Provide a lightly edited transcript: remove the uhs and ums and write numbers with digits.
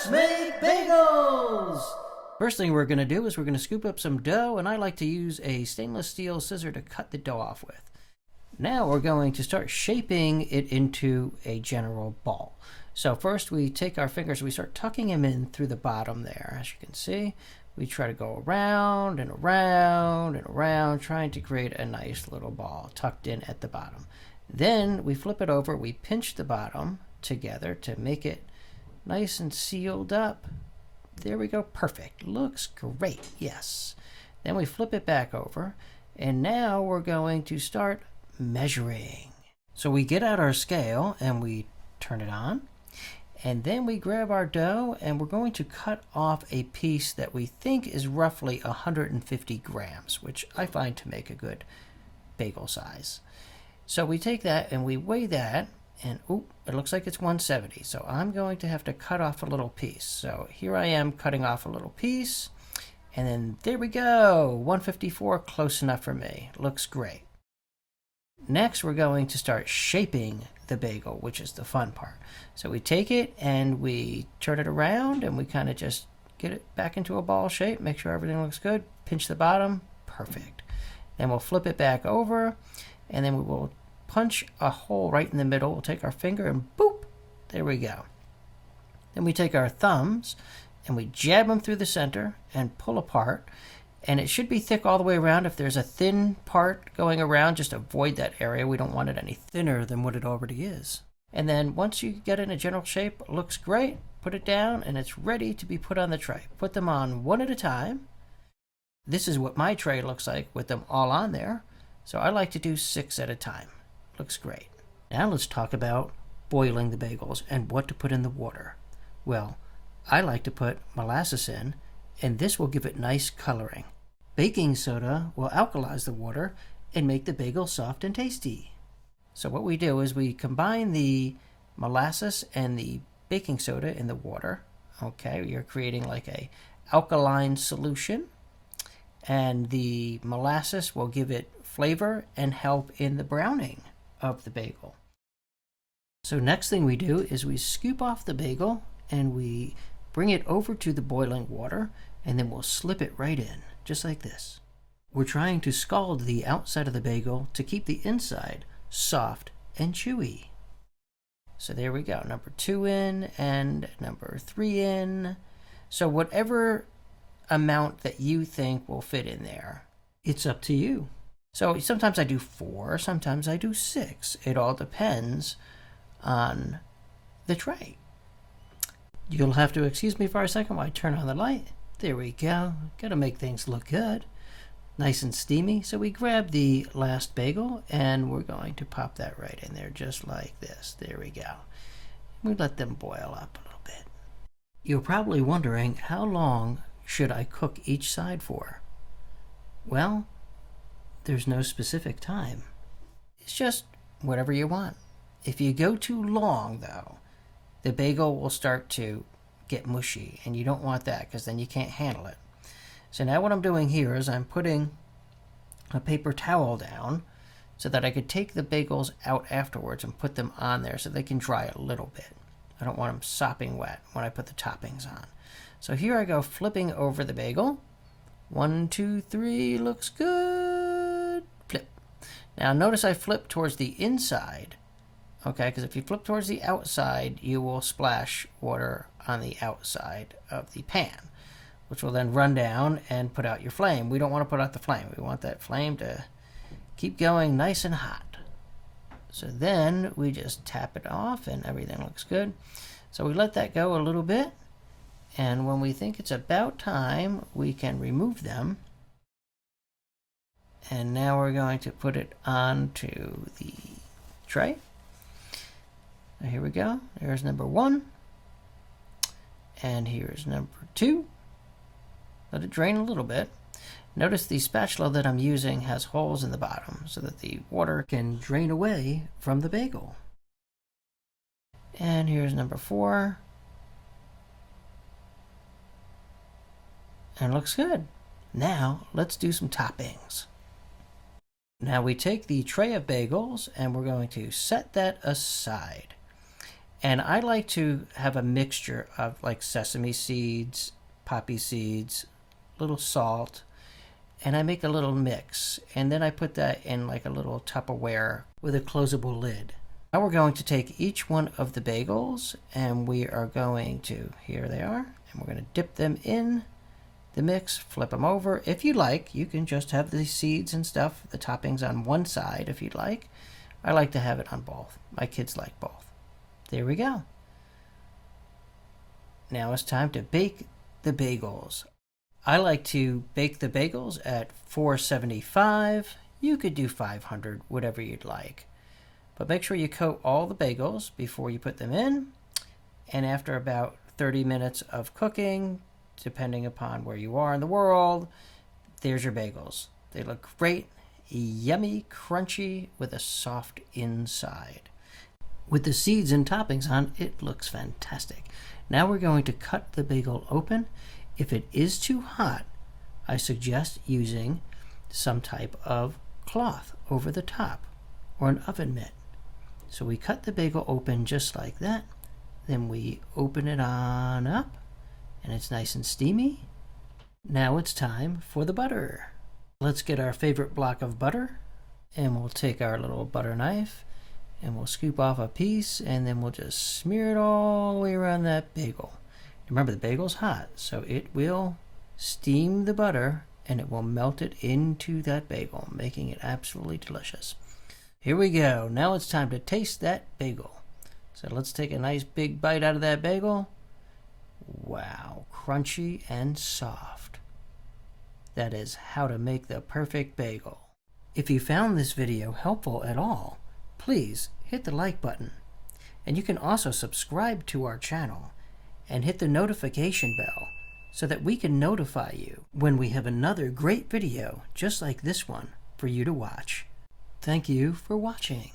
Let's make bagels! First thing we're going to do is we're going to scoop up some dough, and I like to use a stainless steel scissor to cut the dough off with. Now we're going to start shaping it into a general ball. So first we take our fingers, we start tucking them in through the bottom there. As you can see, we try to go around and around and around, trying to create a nice little ball tucked in at the bottom. Then we flip it over, we pinch the bottom together to make it nice and sealed up. There we go, perfect. Looks great, yes. Then we flip it back over, and now we're going to start measuring. So we get out our scale and we turn it on, and then we grab our dough and we're going to cut off a piece that we think is roughly 150 grams, which I find to make a good bagel size. So we take that and we weigh that, and it looks like it's 170. So I'm going to have to cut off a little piece. So here I am cutting off a little piece, and then there we go, 154, close enough for me. Looks great. Next, we're going to start shaping the bagel, which is the fun part. So we take it and we turn it around and we kind of just get it back into a ball shape, make sure everything looks good, pinch the bottom, perfect. Then we'll flip it back over, and then we will punch a hole right in the middle. We'll take our finger and boop, there we go. Then we take our thumbs and we jab them through the center and pull apart. And it should be thick all the way around. If there's a thin part going around, just avoid that area. We don't want it any thinner than what it already is. And then once you get in a general shape, it looks great, put it down and it's ready to be put on the tray. Put them on one at a time. This is what my tray looks like with them all on there. So I like to do 6 at a time. Looks great. Now let's talk about boiling the bagels and what to put in the water. Well, I like to put molasses in, and this will give it nice coloring. Baking soda will alkalize the water and make the bagel soft and tasty. So what we do is we combine the molasses and the baking soda in the water. Okay, you're creating like a alkaline solution, and the molasses will give it flavor and help in the browning of the bagel. So next thing we do is we scoop off the bagel and we bring it over to the boiling water, and then we'll slip it right in, just like this. We're trying to scald the outside of the bagel to keep the inside soft and chewy. So there we go, number 2 in and number 3 in. So whatever amount that you think will fit in there, it's up to you. So sometimes I do 4, sometimes I do 6. It all depends on the tray. You'll have to excuse me for a second while I turn on the light. There we go. Gotta make things look good. Nice and steamy. So we grab the last bagel and we're going to pop that right in there just like this. There we go. We let them boil up a little bit. You're probably wondering, how long should I cook each side for? Well, there's no specific time. It's just whatever you want. If you go too long though, the bagel will start to get mushy, and you don't want that because then you can't handle it. So now what I'm doing here is I'm putting a paper towel down so that I could take the bagels out afterwards and put them on there so they can dry a little bit. I don't want them sopping wet when I put the toppings on. So here I go flipping over the bagel. 1, 2, 3, looks good. Flip. Now notice I flip towards the inside. Okay, because if you flip towards the outside, you will splash water on the outside of the pan, which will then run down and put out your flame. We don't want to put out the flame. We want that flame to keep going nice and hot. So then we just tap it off and everything looks good. So we let that go a little bit, and when we think it's about time, we can remove them. And now we're going to put it onto the tray. Here we go. There's number 1. And here's number 2. Let it drain a little bit. Notice the spatula that I'm using has holes in the bottom so that the water can drain away from the bagel. And here's number 4. And it looks good. Now let's do some toppings. Now we take the tray of bagels and we're going to set that aside. And I like to have a mixture of like sesame seeds, poppy seeds, little salt, and I make a little mix. And then I put that in like a little Tupperware with a closable lid. Now we're going to take each one of the bagels and we are going to, here they are, and we're going to dip them in the mix, flip them over. If you like, you can just have the seeds and stuff, the toppings on one side if you'd like. I like to have it on both. My kids like both. There we go. Now it's time to bake the bagels. I like to bake the bagels at 475. You could do 500, whatever you'd like. But make sure you coat all the bagels before you put them in. And after about 30 minutes of cooking, depending upon where you are in the world, there's your bagels. They look great, yummy, crunchy, with a soft inside. With the seeds and toppings on, it looks fantastic. Now we're going to cut the bagel open. If it is too hot, I suggest using some type of cloth over the top or an oven mitt. So we cut the bagel open just like that. Then we open it on up and it's nice and steamy. Now it's time for the butter. Let's get our favorite block of butter and we'll take our little butter knife and we'll scoop off a piece and then we'll just smear it all the way around that bagel. Remember, the bagel's hot, so it will steam the butter and it will melt it into that bagel, making it absolutely delicious. Here we go. Now it's time to taste that bagel. So let's take a nice big bite out of that bagel. Wow, crunchy and soft. That is how to make the perfect bagel. If you found this video helpful at all, please hit the like button. And you can also subscribe to our channel and hit the notification bell so that we can notify you when we have another great video just like this one for you to watch. Thank you for watching.